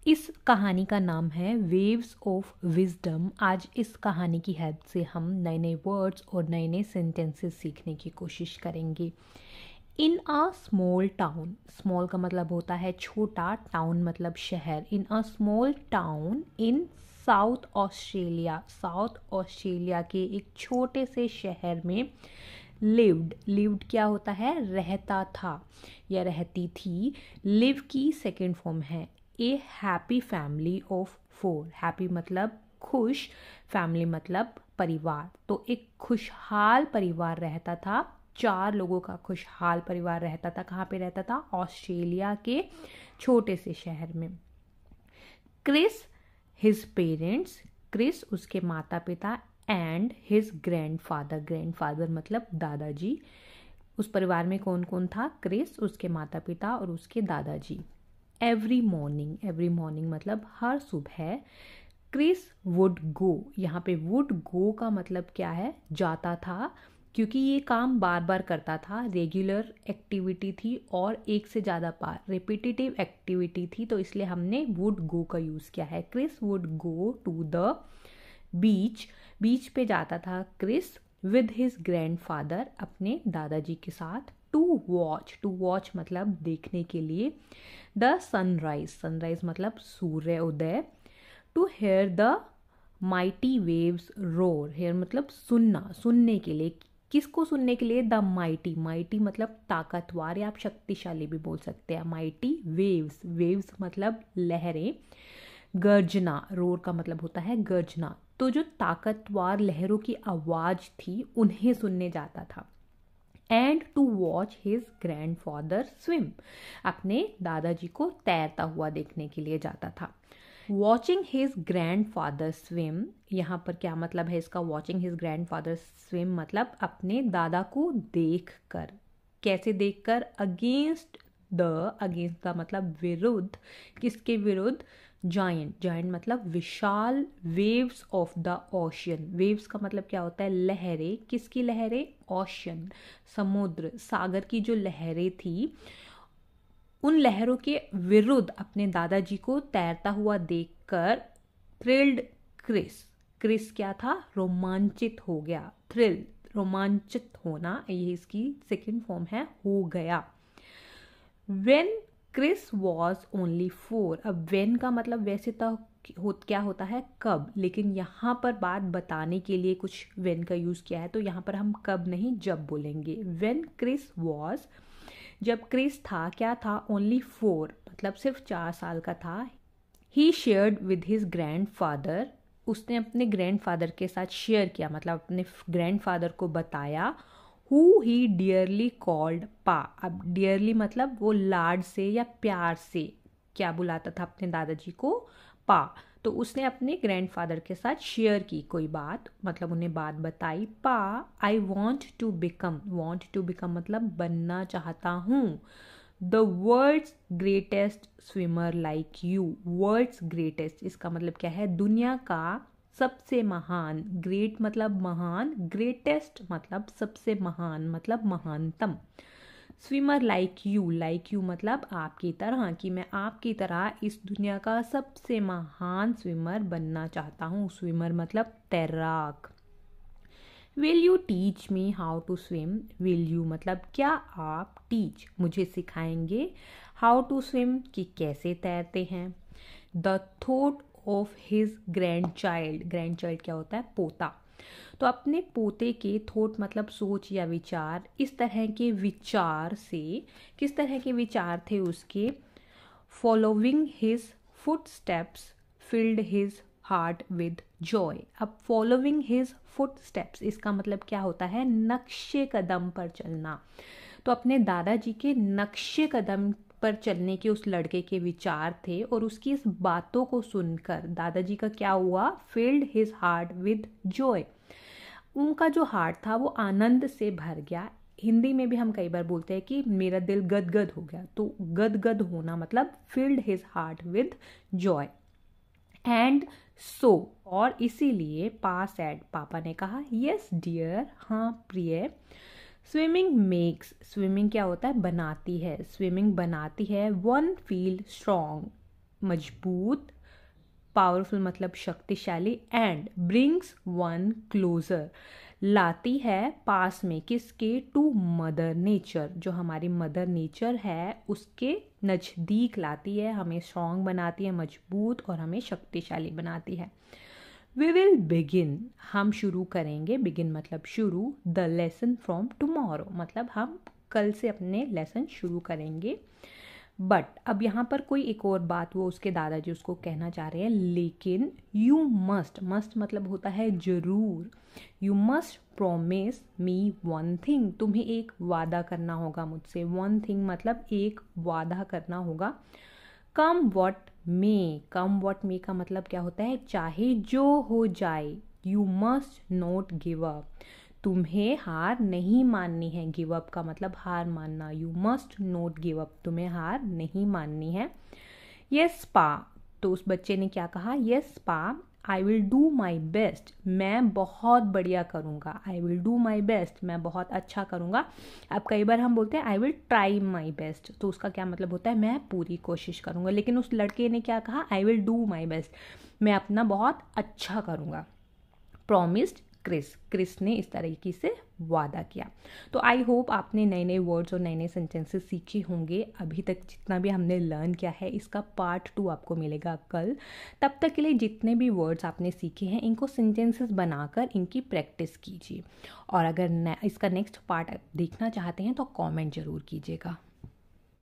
इस कहानी का नाम है वेव्स ऑफ विजडम। आज इस कहानी की हेल्प से हम नए नए वर्ड्स और नए नए सेंटेंसेस सीखने की कोशिश करेंगे। In a small town, small का मतलब होता है छोटा, टाउन मतलब शहर। In a small town in South Australia, South Australia के एक छोटे से शहर में लिव्ड क्या होता है? रहता था या रहती थी। लिव की सेकेंड फॉर्म है ए हैप्पी फैमिली ऑफ 4। हैप्पी मतलब खुश, फैमिली मतलब परिवार। तो एक खुशहाल परिवार रहता था, 4 लोगों का खुशहाल परिवार रहता था। कहाँ पे रहता था? ऑस्ट्रेलिया के छोटे से शहर में। क्रिस हिज पेरेंट्स, क्रिस उसके माता पिता, एंड हिज ग्रैंडफादर, ग्रैंडफादर मतलब दादाजी। उस परिवार में कौन कौन था? क्रिस, उसके माता पिता और उसके दादाजी। एवरी मॉर्निंग, एवरी मॉर्निंग मतलब हर सुबह। क्रिस वुड गो, यहाँ पे वुड गो का मतलब क्या है? जाता था, क्योंकि ये काम बार बार करता था, रेगुलर एक्टिविटी थी और एक से ज़्यादा बार रिपीटेटिव एक्टिविटी थी, तो इसलिए हमने वुड गो का यूज़ किया है। Chris would go to the beach, beach पे जाता था क्रिस विद हिज ग्रैंडफादर, अपने दादाजी के साथ। टू वॉच मतलब देखने के लिए। द सनराइज, सनराइज मतलब सूर्य उदय। To hear the mighty waves roar, hear मतलब सुनना, सुनने के लिए। किसको सुनने के लिए? द माइटी, माइटी मतलब ताकतवर या आप शक्तिशाली भी बोल सकते हैं। माइटी वेव्स, वेव्स मतलब लहरें। गर्जना, रोर का मतलब होता है गर्जना। तो जो ताकतवर लहरों की आवाज थी उन्हें सुनने जाता था। And to watch his grandfather swim, अपने दादाजी को तैरता हुआ देखने के लिए जाता था। वॉचिंग हिज ग्रैंडफादर स्विम, यहाँ पर क्या मतलब है इसका? वॉचिंग हिज ग्रैंडफादर स्विम मतलब अपने दादा को देख कर। कैसे देख कर? अगेंस्ट द, अगेंस्ट का मतलब विरुद्ध। किसके विरुद्ध? जायंट, जायंट मतलब विशाल। Waves of the ocean, waves का मतलब क्या होता है? लहरें। किसकी लहरें? ओशियन, समुद्र, सागर की जो लहरें थी उन लहरों के विरुद्ध अपने दादाजी को तैरता हुआ देखकर थ्रिल्ड क्रिस, क्रिस क्या था? रोमांचित हो गया। थ्रिल, रोमांचित होना, ये इसकी सेकेंड फॉर्म है, हो गया। When क्रिस वॉज ओनली 4, अब when का मतलब वैसे तो क्या होता है? कब, लेकिन यहाँ पर बात बताने के लिए कुछ when का यूज़ किया है, तो यहाँ पर हम कब नहीं जब बोलेंगे। When क्रिस वॉज, जब क्रिस था, क्या था? ओनली 4 मतलब सिर्फ 4 साल का था। ही शेयर्ड विद हिज ग्रैंडफादर, उसने अपने ग्रैंडफादर के साथ शेयर किया, मतलब अपने ग्रैंडफादर को बताया। हु ही डियरली कॉल्ड पा, अब डियरली मतलब वो लाड से या प्यार से क्या बुलाता था अपने दादाजी को? पा। तो उसने अपने ग्रैंडफादर के साथ शेयर की कोई बात, मतलब उन्हें बात बताई। Pa, I want to become, want to become मतलब बनना चाहता हूँ। The world's greatest swimmer like you, world's greatest इसका मतलब क्या है? दुनिया का सबसे महान। ग्रेट मतलब महान, ग्रेटेस्ट मतलब सबसे महान, मतलब महानतम। स्विमर लाइक यू मतलब आपकी तरह, कि मैं आपकी तरह इस दुनिया का सबसे महान स्विमर बनना चाहता हूँ। स्विमर मतलब तैराक। Will you teach me how to swim, will you मतलब क्या आप, टीच मुझे सिखाएंगे, हाउ टू स्विम कि कैसे तैरते हैं। The thought of his grand child, grand child क्या होता है? पोता। तो अपने पोते के, थॉट मतलब सोच या विचार, इस तरह के विचार से, किस तरह के विचार थे उसके? Following his foot steps field his heart with Joy. अब फॉलोइंग हिज फुट स्टेप्स इसका मतलब क्या होता है? नक्शे कदम पर चलना। तो अपने दादाजी के नक्शे कदम पर चलने के उस लड़के के विचार थे, और उसकी इस बातों को सुनकर दादाजी का क्या हुआ? Field his heart with Joy, उनका जो हार्ट था वो आनंद से भर गया। हिंदी में भी हम कई बार बोलते हैं कि मेरा दिल गदगद हो गया, तो गदगद होना मतलब field his heart with Joy. And so, और इसीलिए, पास एड पापा ने कहा, यस डियर, हाँ प्रिय। स्विमिंग मेक्स, स्विमिंग क्या होता है? बनाती है, स्विमिंग बनाती है। वन फील स्ट्रॉन्ग मजबूत, पावरफुल मतलब शक्तिशाली, एंड ब्रिंग्स वन क्लोजर लाती है पास में, किसके, टू मदर नेचर, जो हमारी मदर नेचर है उसके नज़दीक लाती है, हमें स्ट्रॉन्ग बनाती है, मजबूत, और हमें शक्तिशाली बनाती है। वी विल बिगिन, हम शुरू करेंगे, बिगिन मतलब शुरू, द लेसन फ्रॉम टुमारो मतलब हम कल से अपने लेसन शुरू करेंगे। बट अब यहाँ पर कोई एक और बात वो उसके दादाजी उसको कहना चाह रहे हैं, लेकिन यू मस्ट, मस्ट मतलब होता है जरूर, you must promise me one thing, तुम्हें एक वादा करना होगा मुझसे, वन थिंग मतलब एक वादा करना होगा। Come what may, come what may का मतलब क्या होता है, चाहे जो हो जाए, you must not give up, तुम्हें हार नहीं माननी है, गिव अप का मतलब हार मानना, you must not give up, तुम्हें हार नहीं माननी है। यस पा, तो उस बच्चे ने क्या कहा, यस पा I will do my best, मैं बहुत बढ़िया करूँगा, I will do my best मैं बहुत अच्छा करूँगा। अब कई बार हम बोलते हैं I will try my best, तो उसका क्या मतलब होता है, मैं पूरी कोशिश करूँगा, लेकिन उस लड़के ने क्या कहा, I will do my best, मैं अपना बहुत अच्छा करूँगा। प्रॉमिस्ड क्रिस, क्रिस ने इस तरीके से वादा किया। तो आई होप आपने नए नए वर्ड्स और नए नए सेंटेंसेस सीखे होंगे। अभी तक जितना भी हमने लर्न किया है इसका पार्ट 2 आपको मिलेगा कल। तब तक के लिए जितने भी वर्ड्स आपने सीखे हैं इनको सेंटेंसेस बनाकर इनकी प्रैक्टिस कीजिए, और अगर इसका नेक्स्ट पार्ट देखना चाहते हैं तो कमेंट ज़रूर कीजिएगा।